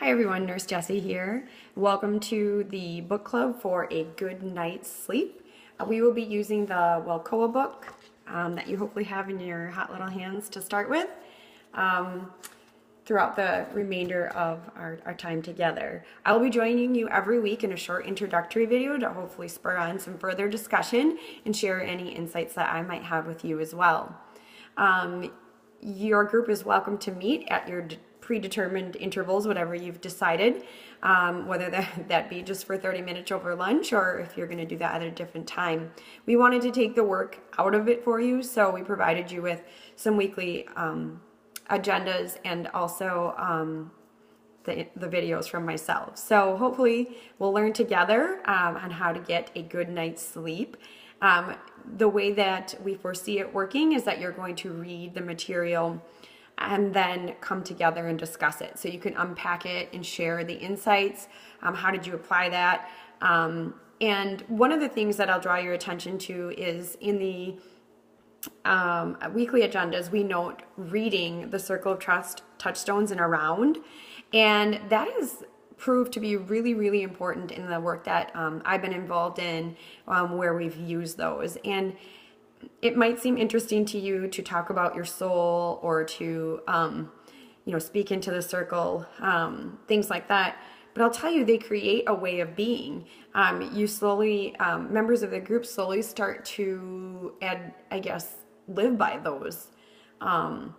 Hi everyone, Nurse Jessie here. Welcome to the book club for a good night's sleep. We will be using the Walcoa book that you hopefully have in your hot little hands to start with throughout the remainder of our time together. I will be joining you every week in a short introductory video to hopefully spur on some further discussion and share any insights that I might have with you as well. Your group is welcome to meet at your predetermined intervals, whatever you've decided, whether that be just for 30 minutes over lunch or if you're going to do that at a different time. We wanted to take the work out of it for you, so we provided you with some weekly agendas and also the videos from myself. So hopefully we'll learn together on how to get a good night's sleep. The way that we foresee it working is that you're going to read the material and then come together and discuss it. So you can unpack it and share the insights. How did you apply that? And one of the things that I'll draw your attention to is in the weekly agendas, we note reading the Circle of Trust touchstones and around. And that is proved to be really, really important in the work that I've been involved in where we've used those. And it might seem interesting to you to talk about your soul or to, speak into the circle, things like that. But I'll tell you, they create a way of being. You slowly, members of the group slowly start to, live by those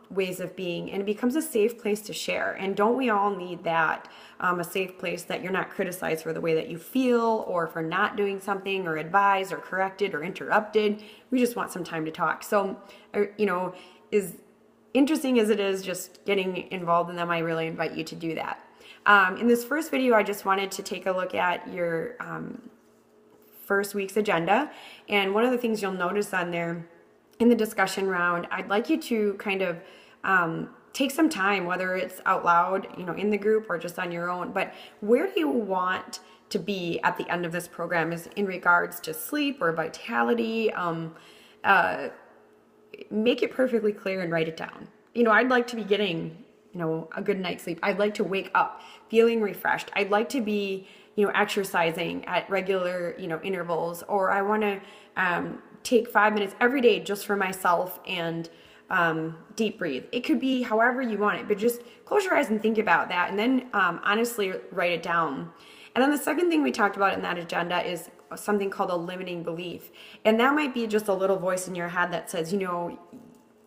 ways of being, and it becomes a safe place to share. And don't we all need that? A safe place that you're not criticized for the way that you feel or for not doing something or advised or corrected or interrupted. We just want some time to talk. So, as interesting as it is just getting involved in them, I really invite you to do that. In this first video, I just wanted to take a look at your first week's agenda. And one of the things you'll notice on there in the discussion round, I'd like you to kind of take some time, whether it's out loud, in the group or just on your own, but where do you want to be at the end of this program is in regards to sleep or vitality. Make it perfectly clear and write it down. I'd like to be getting, a good night's sleep. I'd like to wake up feeling refreshed. I'd like to be, exercising at regular, intervals, or I want to take 5 minutes every day just for myself and deep breathe. It could be however you want it, but just close your eyes and think about that, and then honestly write it down. And then the second thing we talked about in that agenda is something called a limiting belief. And that might be just a little voice in your head that says,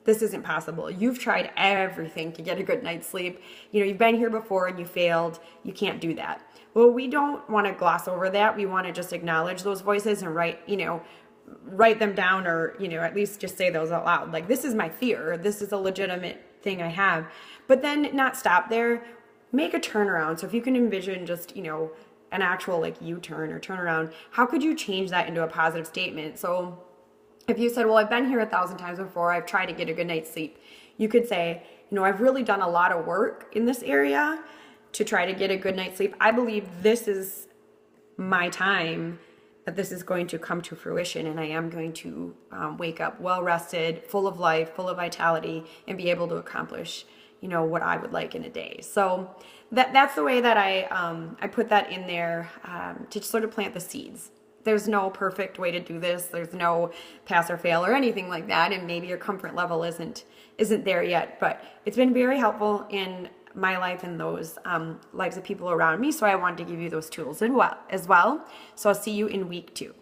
this isn't possible. You've tried everything to get a good night's sleep. You've been here before and you failed. You can't do that. Well, we don't want to gloss over that. We want to just acknowledge those voices and write them down, or at least just say those out loud. Like, this is my fear. This is a legitimate thing I have. But then not stop there. Make a turnaround. So if you can envision just an actual U-turn or turnaround, how could you change that into a positive statement? So if you said, well, I've been here 1,000 times before, I've tried to get a good night's sleep, you could say, I've really done a lot of work in this area to try to get a good night's sleep. I believe this is my time, that this is going to come to fruition, and I am going to wake up well rested, full of life, full of vitality, and be able to accomplish what I would like in a day. So that's the way that I put that in there to sort of plant the seeds. There's no perfect way to do this. There's no pass or fail or anything like that, and maybe your comfort level isn't there yet, but it's been very helpful in my life and those lives of people around me, so I wanted to give you those tools as well. So I'll see you in week 2.